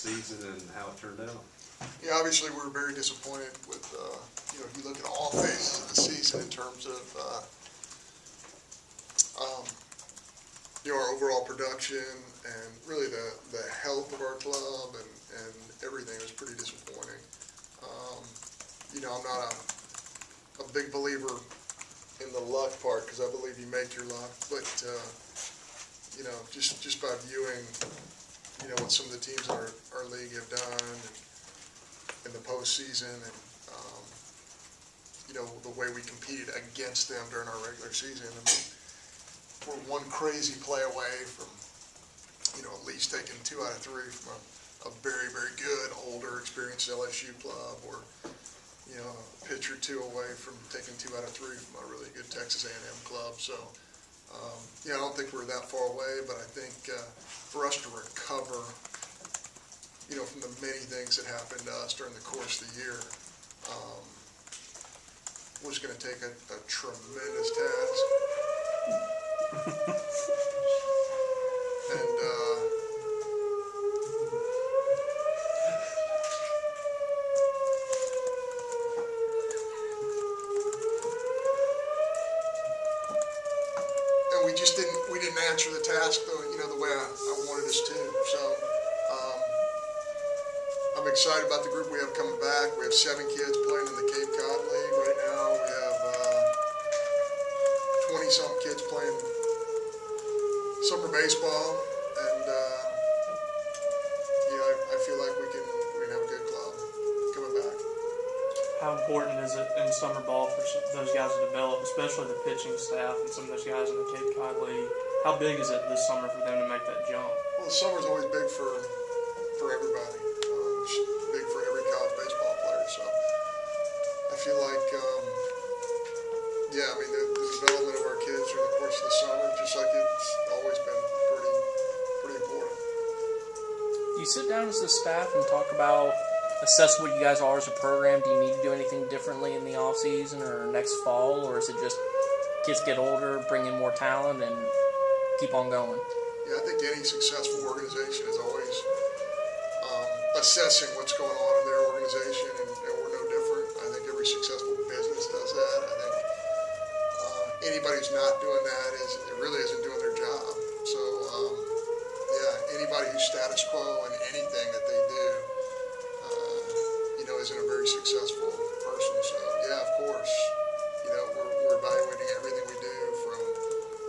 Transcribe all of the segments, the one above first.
season and how it turned out? Yeah, obviously we were very disappointed with, if you look at all phases of the season in terms of, our overall production and really the health of our club and everything was pretty disappointing. I'm not a big believer in the luck part because I believe you make your luck, but, just by viewing, what some of the teams in our league have done in the postseason and, the way we competed against them during our regular season. I mean, we're one crazy play away from, at least taking 2 out of 3 from a very, very good, older, experienced LSU club, or, a pitch or 2 away from taking 2 out of 3 from a really good Texas A&M club. So, I don't think we're that far away, but I think for us to recover, from the many things that happened to us during the course of the year, was going to take a tremendous task. And we didn't answer the task the way I wanted us to. So I'm excited about the group we have coming back. We have 7 kids playing in the Cape Cod League right now. We have 20-something kids playing summer baseball, and I feel like we can have a good club coming back. How important is it in summer ball for those guys to develop, especially the pitching staff and some of those guys in the Cape Cod League? How big is it this summer for them to make that jump? Well, the summer's always big for everybody. It's big for every college baseball player. So I feel like, the development of our kids during the course of the summer, just like it's always been pretty important. You sit down as the staff and talk about, assess what you guys are as a program. Do you need to do anything differently in the off season or next fall, or is it just kids get older, bring in more talent, and keep on going? Yeah, I think any successful organization is always assessing what's going on in their organization, and we're no different. I think every successful business does that. I think anybody who's not doing that really isn't doing their job. So, anybody who's status quo in anything that they do, isn't a very successful person. So, of course, we're evaluating everything we do from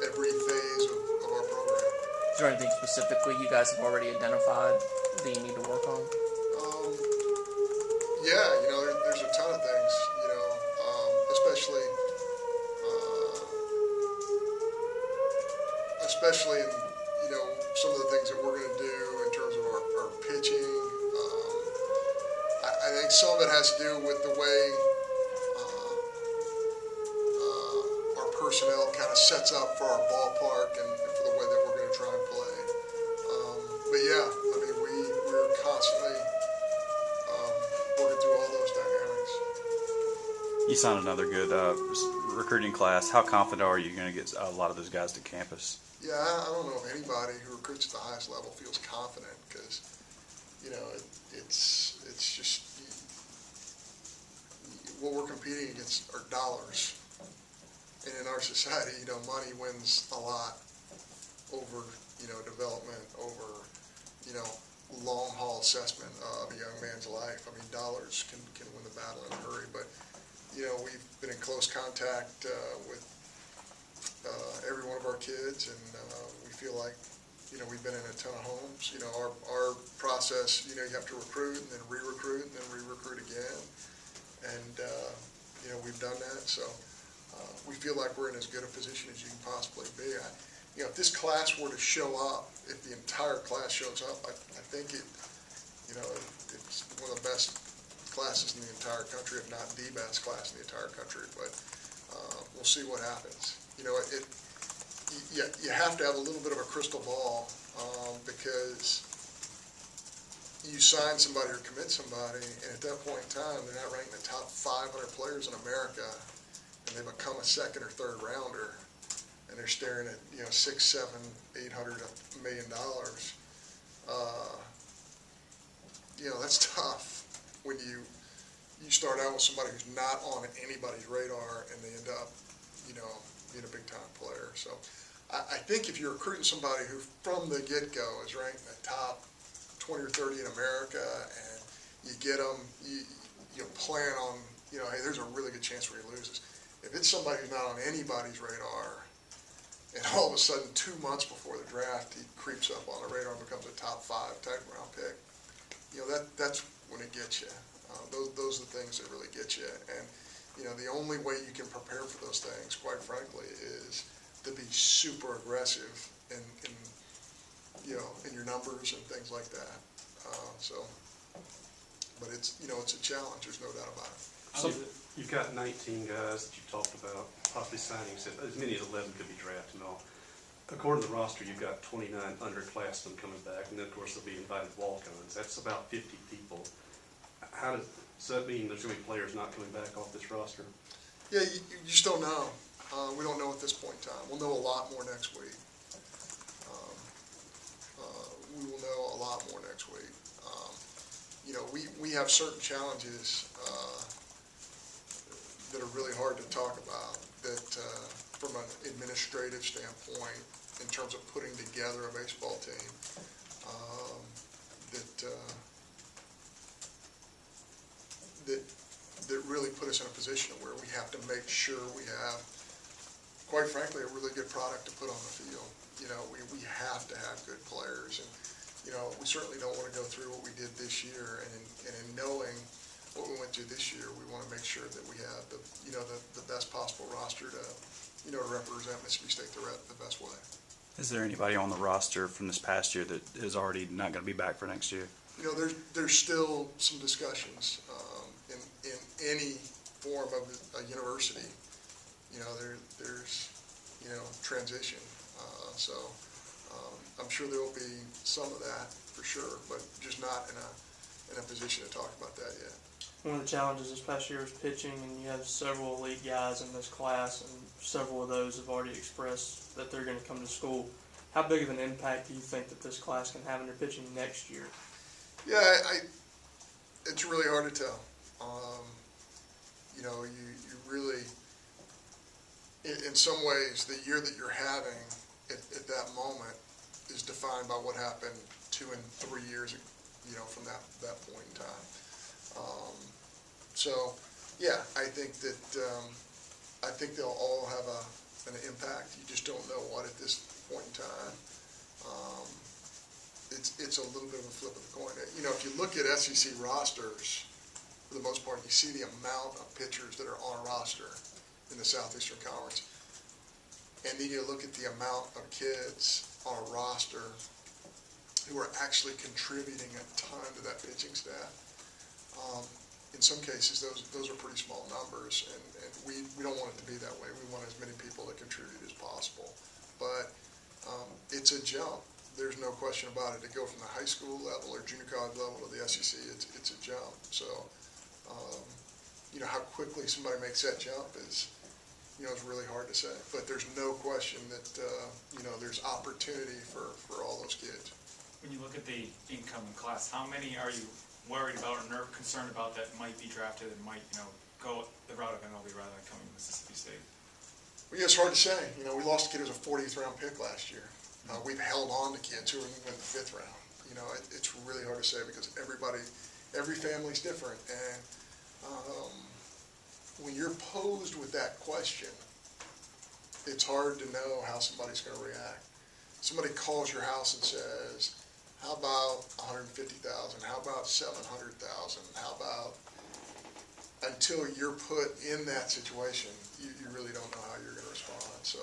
every phase of our program. Is there anything specifically you guys have already identified that you need to work on? There's a ton of things, especially in, some of the things that we're going to do in terms of our pitching. I think some of it has to do with the way our personnel kind of sets up for our ballpark and for the way that we're going to try and play. We're constantly working through all those dynamics. You signed another good recruiting class. How confident are you going to get a lot of those guys to campus? Yeah, I don't know if anybody who recruits at the highest level feels confident because, it's just what we're competing against are dollars. And in our society, money wins a lot over, development, over, long haul assessment of a young man's life. I mean, dollars can win the battle in a hurry, but, we've been in close contact with every one of our kids, and we feel like, we've been in a ton of homes. Our process, you have to recruit and then re-recruit and then re-recruit again. And, we've done that. So we feel like we're in as good a position as you can possibly be. If this class were to show up, if the entire class shows up, I think it's one of the best classes in the entire country, if not the best class in the entire country. But we'll see what happens. You have to have a little bit of a crystal ball because you sign somebody or commit somebody, and at that point in time, they're not ranked in the top 500 players in America, and they become a second or third rounder, and they're staring at $600, $700, $800 $1 million. that's tough when you start out with somebody who's not on anybody's radar and they end up, being a big time player. So I think if you're recruiting somebody who from the get-go is ranked in the top 20 or 30 in America, and you get them, you plan on, hey, there's a really good chance where he loses. If it's somebody who's not on anybody's radar, and all of a sudden 2 months before the draft, he creeps up on the radar and becomes a top 5 type round pick, that's when it gets you. Those are the things that really get you. And, the only way you can prepare for those things, quite frankly, is to be super aggressive in your numbers and things like that. But it's a challenge. There's no doubt about it. So you've got 19 guys that you talked about possibly signing. You said as many as 11 could be drafted and all. According to the roster, you've got 29 underclassmen coming back, and then of course there'll be invited walk-ons. That's about 50 people. Does that mean there's going to be players not coming back off this roster? Yeah, you just don't know. We don't know at this point in time. We'll know a lot more next week. We will know a lot more next week. We have certain challenges that are really hard to talk about, that from an administrative standpoint, in terms of putting together a baseball team, that really put us in a position where we have to make sure we have, quite frankly, a really good product to put on the field. We have to have good players, and we certainly don't want to go through what we did this year, and in knowing what we went through this year, we want to make sure that we have the best possible roster to represent Mississippi State the best way. Is there anybody on the roster from this past year that is already not going to be back for next year? There's still some discussions in any form of a university. There's transition. So I'm sure there will be some of that for sure, but just not in a position to talk about that yet. One of the challenges this past year was pitching, and you have several elite guys in this class, and several of those have already expressed that they're going to come to school. How big of an impact do you think that this class can have in their pitching next year? Yeah, it's really hard to tell. You really, in some ways, the year that you're having at that moment is defined by what happened 2 and 3 years, from that point in time. So, yeah, I think they'll all have an impact. You just don't know what at this point in time. It's a little bit of a flip of the coin. If you look at SEC rosters, for the most part, you see the amount of pitchers that are on a roster in the Southeastern Conference. And then you look at the amount of kids on a roster who are actually contributing a ton to that pitching staff. In some cases, those are pretty small numbers, and we don't want it to be that way. We want as many people to contribute as possible. But it's a jump. There's no question about it. To go from the high school level or junior college level to the SEC, it's a jump. So, how quickly somebody makes that jump is really hard to say. But there's no question that, there's opportunity for all those kids. When you look at the incoming class, how many are you worried about or concerned about that might be drafted and might, go the route of MLB rather than coming to Mississippi State? Well, yeah, it's hard to say. We lost a kid who was a 40th round pick last year. We've held on to kids who went in the 5th round. It's really hard to say because every family's different. And when you're posed with that question, it's hard to know how somebody's going to react. Somebody calls your house and says, how about 150,000? How about 700,000? How about, until you're put in that situation, you really don't know how you're going to respond. So,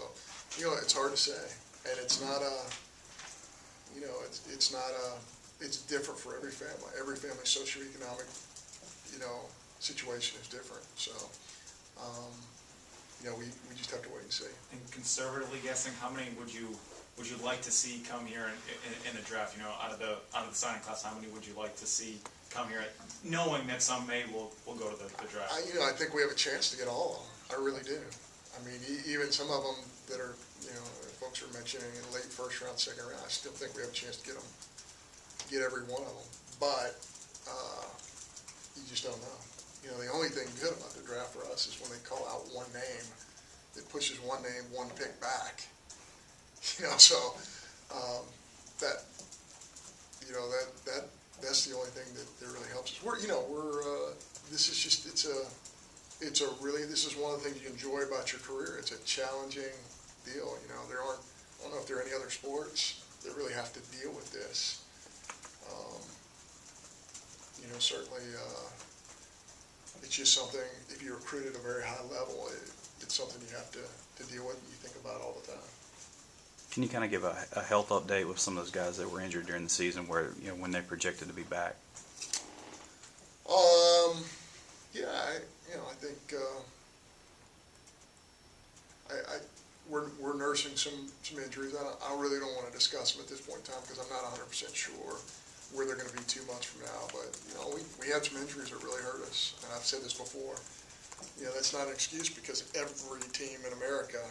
it's hard to say. And it's not it's different for every family. Every family's socioeconomic, situation is different. So, we just have to wait and see. And conservatively guessing, how many would you like to see come here in the draft? Out of the signing class, how many would you like to see come here, knowing that some will go to the draft? I think we have a chance to get all of them. I really do. I mean, even some of them that are, folks are mentioning in late 1st round, 2nd round, I still think we have a chance to get every one of them. But just don't know. You know, the only thing good about the draft for us is when they call out one name, it pushes one name, one pick back. You know, so that, you know, that's the only thing that really helps us. This is just, this is one of the things you enjoy about your career. It's a challenging deal. You know, I don't know if there are any other sports that really have to deal with this. You know, certainly, it's just something, if you recruit at a very high level, it's something you have to deal with and you think about all the time. Can you kind of give a health update with some of those guys that were injured during the season, where when they projected to be back? Yeah, I think we're nursing some injuries. I really don't want to discuss them at this point in time because I'm not 100% sure where they're going to be 2 months from now. But you know, we had some injuries that really hurt us, and I've said this before. You know, that's not an excuse because every team in America,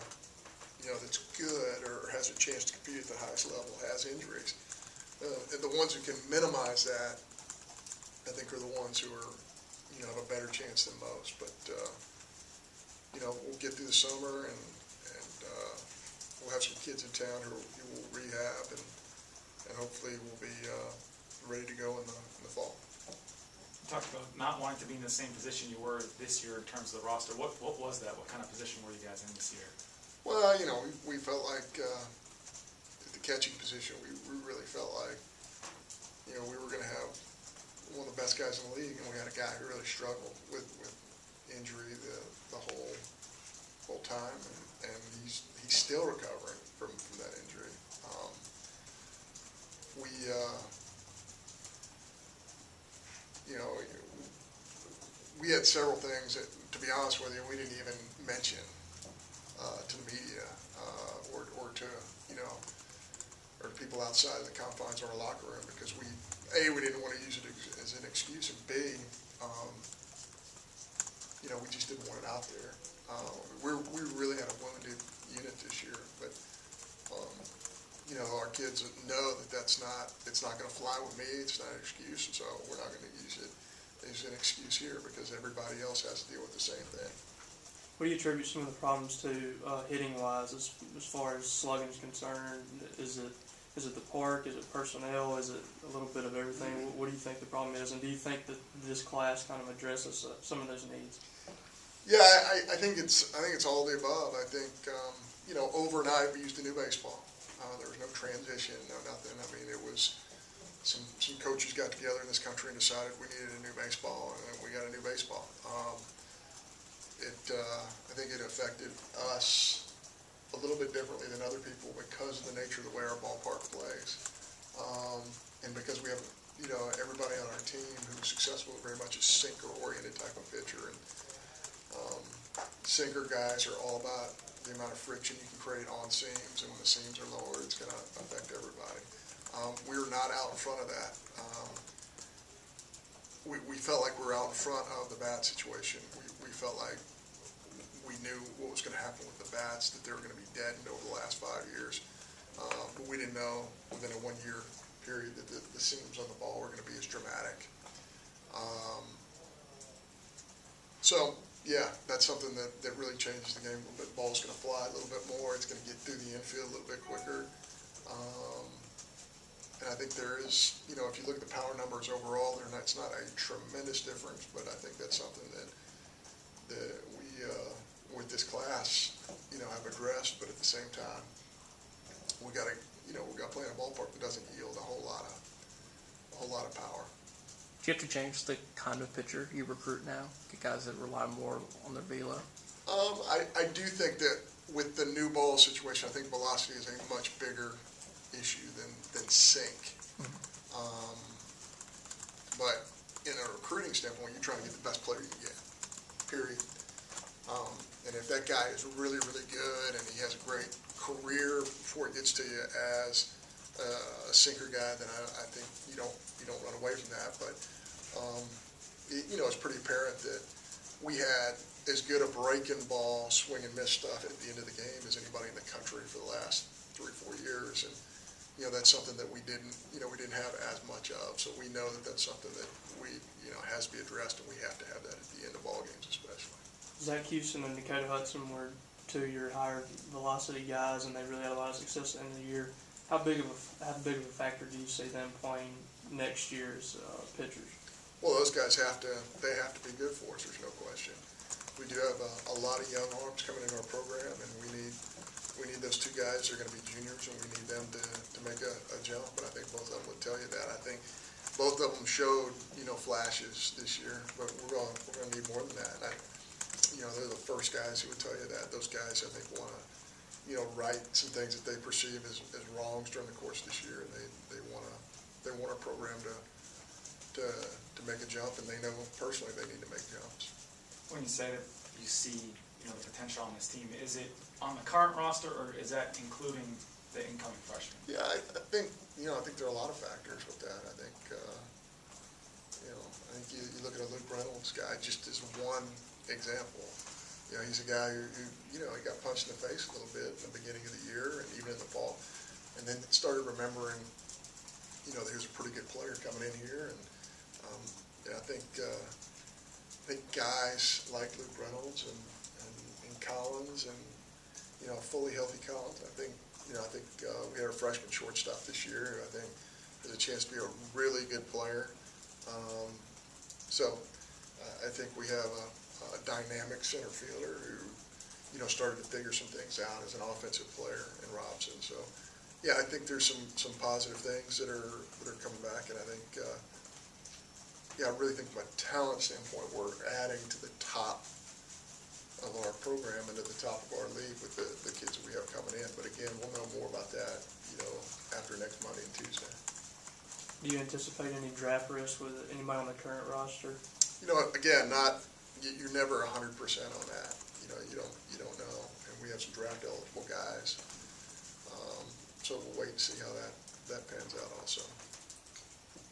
you know, that's good or has a chance to compete at the highest level has injuries. And the ones who can minimize that, I think, are the ones who are, you know, have a better chance than most. But you know, we'll get through the summer and we'll have some kids in town who will rehab and hopefully we'll be ready to go in the fall. You talked about not wanting to be in the same position you were this year in terms of the roster. What was that? What kind of position were you guys in this year? Well, you know, we felt like at the catching position, we really felt like, you know, we were going to have one of the best guys in the league, and we had a guy who really struggled with injury the whole time, and he's still recovering from that injury. You know, we had several things that, to be honest with you, we didn't even mention to the media or to, you know, or to people outside of the confines of our locker room because we didn't want to use it as an excuse, and B, you know, we just didn't want it out there. We really had a wounded unit this year, but you know, our kids know that it's not going to fly with me. It's not an excuse, and so we're not going to use it as an excuse here because everybody else has to deal with the same thing. What do you attribute some of the problems to hitting wise as far as slugging is concerned? Is it the park? Is it personnel? Is it a little bit of everything? What do you think the problem is? And do you think that this class kind of addresses some of those needs? Yeah, I think it's all of the above. I think you know, overnight we used a new baseball. There was no transition, no nothing. I mean, it was some coaches got together in this country and decided we needed a new baseball, and we got a new baseball. I think it affected us a little bit differently than other people because of the nature of the way our ballpark plays, and because we have, you know, everybody on our team who's successful very much a sinker-oriented type of pitcher, and sinker guys are all about the amount of friction you can create on seams, and when the seams are lower, it's going to affect everybody. We're not out in front of that. We felt like we were out in front of the bat situation. We felt like we knew what was going to happen with the bats, that they were going to be deadened over the last 5 years. But we didn't know within a 1 year period that the seams on the ball were going to be as dramatic. So, yeah, that's something that really changes the game a little bit. The ball's going to fly a little bit more. It's going to get through the infield a little bit quicker. And I think there is, you know, if you look at the power numbers overall, it's not a tremendous difference, but I think that's something that we, with this class, you know, have addressed. But at the same time, we got to play in a ballpark that doesn't yield a whole lot of power. Do you have to change the kind of pitcher you recruit now? Get guys that rely more on their velo? I do think that with the new ball situation, I think velocity is a much bigger issue than sink. But in a recruiting standpoint, you're trying to get the best player you can get, period. And if that guy is really, really good and he has a great career before he gets to you as a sinker guy, then I think you don't run away from that. But you know, it's pretty apparent that we had as good a breaking ball, swing and miss stuff at the end of the game as anybody in the country for the last 3 or 4 years, and that's something that we didn't have as much of. So we know that that's something that has to be addressed, and we have to have that at the end of ball games especially. Zach Houston and Dakota Hudson were two of your higher velocity guys, and they really had a lot of success at the end of the year. How big of a factor do you see them playing next year's pitchers? Well, those guys have to be good for us. There's no question. We do have a lot of young arms coming into our program, and we need those two guys. They're going to be juniors, and we need them to make a jump. But I think both of them would tell you that. I think both of them showed flashes this year, but we're going to need more than that. They're the first guys who would tell you that. Those guys, I think, want to right some things that they perceive as wrongs during the course of this year, and they want our program to make a jump, and they know personally they need to make jumps. When you say that you see the potential on this team, is it on the current roster, or is that including the incoming freshmen? Yeah, I think there are a lot of factors with that. I think you look at a Luke Reynolds guy just as one example. He's a guy who he got punched in the face a little bit in the beginning of the year and even in the fall, and then started remembering that he was a pretty good player coming in here, and I think guys like Luke Reynolds and Collins and fully healthy Collins. I think we had a freshman shortstop this year who I think has a chance to be a really good player. So I think we have a dynamic center fielder who started to figure some things out as an offensive player in Robson. So yeah, I think there's some positive things that are coming back, and I think I really think from a talent standpoint we're adding to the top of our program and at the top of our league with the kids that we have coming in. But again, we'll know more about that after next Monday and Tuesday. Do you anticipate any draft risk with anybody on the current roster? Again, you're never 100% on that. You don't know, and we have some draft eligible guys. So we'll wait and see how that pans out also.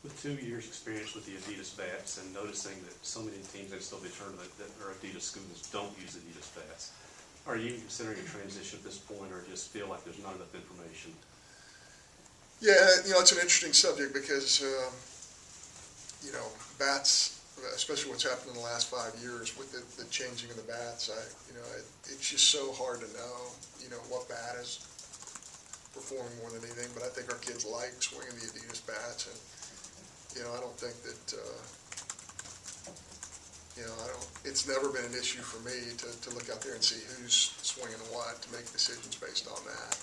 With 2 years' experience with the Adidas bats and noticing that so many teams in still tournament that are Adidas schools don't use Adidas bats, are you considering a transition at this point, or just feel like there's not enough information? Yeah, it's an interesting subject because bats, especially what's happened in the last 5 years with the changing of the bats, it's just so hard to know what bat is performing more than anything. But I think our kids like swinging the Adidas bats, and I don't think that it's never been an issue for me to look out there and see who's swinging what to make decisions based on that.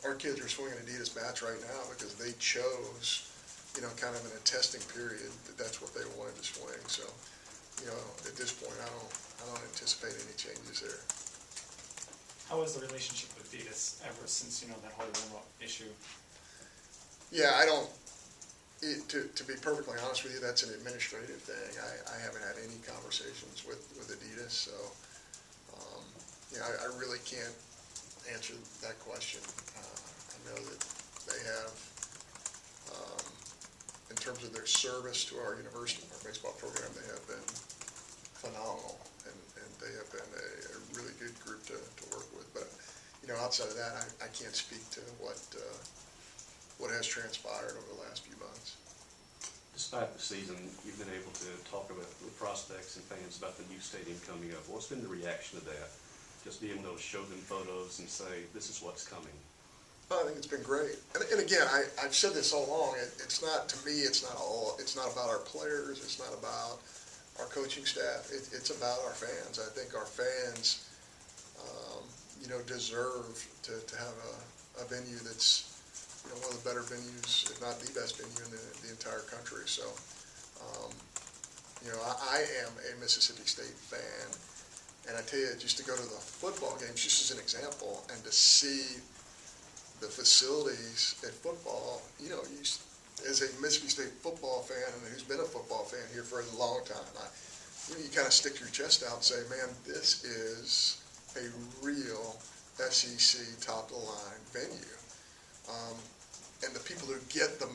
Our kids are swinging Adidas bats right now because they chose, kind of in a testing period, that's what they wanted to swing. So, at this point, I don't anticipate any changes there. How is the relationship with Adidas ever since that whole remote issue? Yeah, to be perfectly honest with you, that's an administrative thing. I haven't had any conversations with Adidas, so I really can't answer that question. I know that they have, in terms of their service to our university, our baseball program, they have been phenomenal, and they have been a really good group to work with. But outside of that, I can't speak to what has transpired over the last few months. Despite the season, you've been able to talk about the prospects and fans about the new stadium coming up. What's been the reaction to that? Just being able to show them photos and say, this is what's coming. I think it's been great. And again, I've said this all along. It's not, to me, it's not about our players. It's not about our coaching staff. It's about our fans. I think our fans, deserve to have a venue that's one of the better venues, if not the best venue in the entire country. So, I am a Mississippi State fan, and I tell you, just to go to the football games, just as an example, and to see the facilities at football, as a Mississippi State football fan and who's been a football fan here for a long time, you kind of stick your chest out and say, man, this is a real SEC top-of-the-line venue. And the people who get to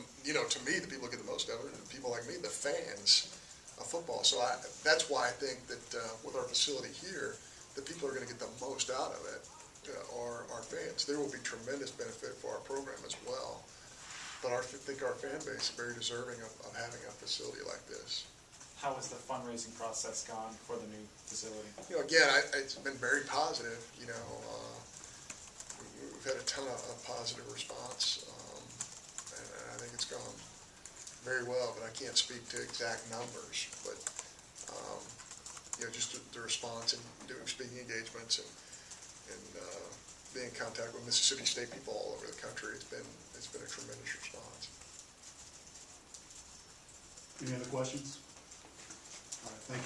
me, the people who get the most of it are people like me, the fans of football. So that's why I think that with our facility here, the people who are going to get the most out of it are our fans. There will be tremendous benefit for our program as well but I think our fan base is very deserving of having a facility like this. How has the fundraising process gone for the new facility? You know, again, it's been very positive, you know, we've had a ton of positive response, and I think it's gone very well, but I can't speak to exact numbers, but, you know, just the response and doing speaking engagements and being in contact with Mississippi State people all over the country, it's been a tremendous response. Any other questions? All right, thank you.